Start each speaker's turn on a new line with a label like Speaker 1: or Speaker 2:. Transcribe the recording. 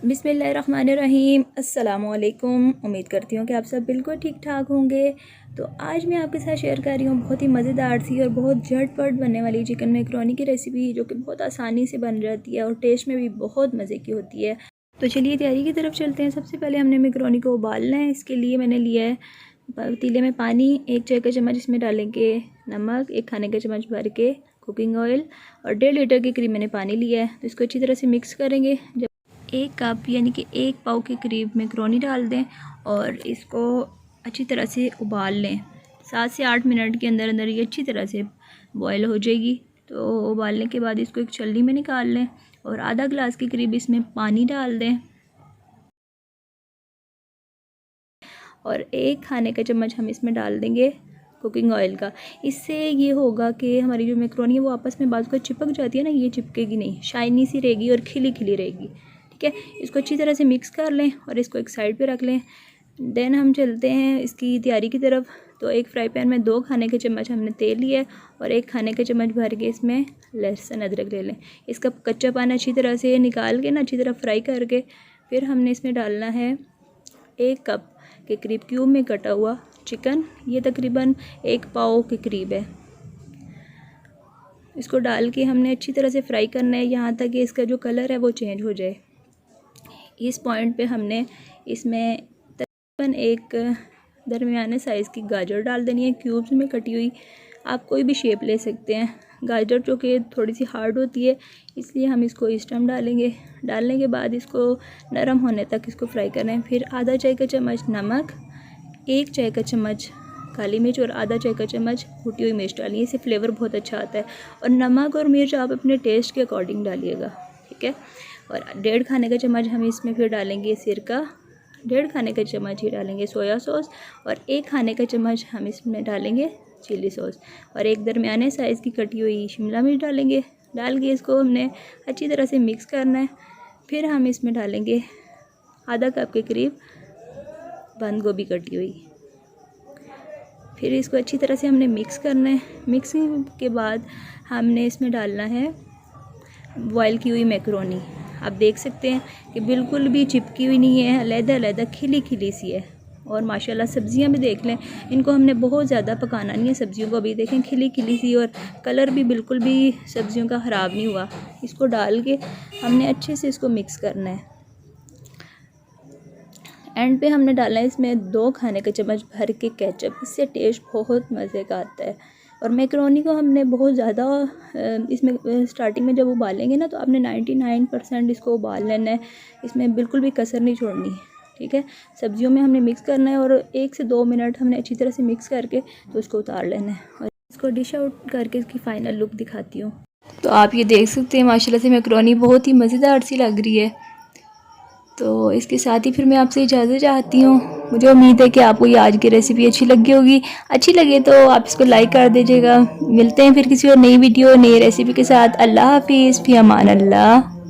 Speaker 1: बिस्मिल्लाहिर्रहमानिर्रहीम। अस्सलामुअलैकुम। उम्मीद करती हूँ कि आप सब बिल्कुल ठीक ठाक होंगे। तो आज मैं आपके साथ शेयर कर रही हूँ बहुत ही मज़ेदार सी और बहुत झटपट बनने वाली चिकन मैकरोनी की रेसिपी, जो कि बहुत आसानी से बन जाती है और टेस्ट में भी बहुत मज़े की होती है। तो चलिए तैयारी की तरफ चलते हैं। सबसे पहले हमने मैकरोनी को उबालना है। इसके लिए मैंने लिया है पतीले में पानी, 1 चाय का चम्मच इसमें डालेंगे नमक, 1 खाने का चम्मच भर के कुकिंग ऑयल और 1.5 लीटर के करीब मैंने पानी लिया है। तो इसको अच्छी तरह से मिक्स करेंगे। जब 1 कप यानी कि 1 पाव के करीब मैकरोनी डाल दें और इसको अच्छी तरह से उबाल लें। 7 से 8 मिनट के अंदर अंदर ये अच्छी तरह से बॉयल हो जाएगी। तो उबालने के बाद इसको एक छलनी में निकाल लें और आधा गिलास के करीब इसमें पानी डाल दें और 1 खाने का चम्मच हम इसमें डाल देंगे कुकिंग ऑयल का। इससे ये होगा कि हमारी जो मैकरोनी है वो आपस में बाज़ को चिपक जाती है ना, ये चिपकेगी नहीं, शाइनी सी रहेगी और खिली खिली रहेगी। ठीक है, इसको अच्छी तरह से मिक्स कर लें और इसको एक साइड पे रख लें। देन हम चलते हैं इसकी तैयारी की तरफ। तो एक फ्राई पैन में 2 खाने के चम्मच हमने तेल लिया है और 1 खाने का चम्मच भर के इसमें लहसुन अदरक ले लें। इसका कच्चा पान अच्छी तरह से निकाल के ना अच्छी तरह फ्राई करके फिर हमने इसमें डालना है 1 कप के करीब क्यूब में कटा हुआ चिकन। ये तकरीबन 1 पाव के करीब है। इसको डाल के हमने अच्छी तरह से फ्राई करना है यहाँ तक कि इसका जो कलर है वो चेंज हो जाए। इस पॉइंट पे हमने इसमें तकरीबन एक दरमियाने साइज़ की गाजर डाल देनी है, क्यूब्स में कटी हुई। आप कोई भी शेप ले सकते हैं। गाजर जो कि थोड़ी सी हार्ड होती है, इसलिए हम इसको इस टाइम डालेंगे। डालने के बाद इसको नरम होने तक इसको फ्राई करना है। फिर आधा चाय का चम्मच नमक, 1 चाय का चम्मच काली मिर्च और आधा चाय का चम्मच कुटी हुई मिर्च डालिए। इससे फ्लेवर बहुत अच्छा आता है। और नमक और मिर्च आप अपने टेस्ट के अकॉर्डिंग डालिएगा। ठीक है, और 1.5 खाने का चम्मच हम इसमें फिर डालेंगे सिरका, 1.5 खाने का चम्मच ही डालेंगे सोया सॉस और 1 खाने का चम्मच हम इसमें डालेंगे चिली सॉस और एक दरमियाने साइज़ की कटी हुई शिमला मिर्च डालेंगे। डाल के इसको हमने अच्छी तरह से मिक्स करना है। फिर हम इसमें डालेंगे आधा कप के करीब बंद गोभी कटी हुई। फिर इसको अच्छी तरह से हमने मिक्स करना है। मिक्सिंग के बाद हमने इसमें डालना है बॉयल की हुई मैकरोनी। आप देख सकते हैं कि बिल्कुल भी चिपकी हुई नहीं है, अलग-अलग खिली खिली सी है। और माशाल्लाह सब्ज़ियां भी देख लें, इनको हमने बहुत ज़्यादा पकाना नहीं है सब्ज़ियों को। अभी देखें खिली खिली सी और कलर भी बिल्कुल भी सब्ज़ियों का ख़राब नहीं हुआ। इसको डाल के हमने अच्छे से इसको मिक्स करना है। एंड पे हमने डालना है इसमें 2 खाने के चम्मच भर के केचप। इससे टेस्ट बहुत मज़े का आता है। और मैकरोनी को हमने बहुत ज़्यादा इसमें स्टार्टिंग में जब उबालेंगे ना, तो आपने 99% इसको उबाल लेना है। इसमें बिल्कुल भी कसर नहीं छोड़नी है। ठीक है, सब्जियों में हमने मिक्स करना है और 1 से 2 मिनट हमने अच्छी तरह से मिक्स करके तो उसको उतार लेना है। और इसको डिश आउट करके इसकी फ़ाइनल लुक दिखाती हूँ। तो आप ये देख सकते हैं माशाल्लाह से मैकरोनी बहुत ही मज़ेदार सी लग रही है। तो इसके साथ ही फिर मैं आपसे इजाज़त चाहती हूँ। मुझे उम्मीद है कि आपको ये आज की रेसिपी अच्छी लगी होगी। अच्छी लगे तो आप इसको लाइक कर दीजिएगा। मिलते हैं फिर किसी और नई वीडियो नई रेसिपी के साथ। अल्लाह हाफिज़, फ़ी अमान अल्लाह।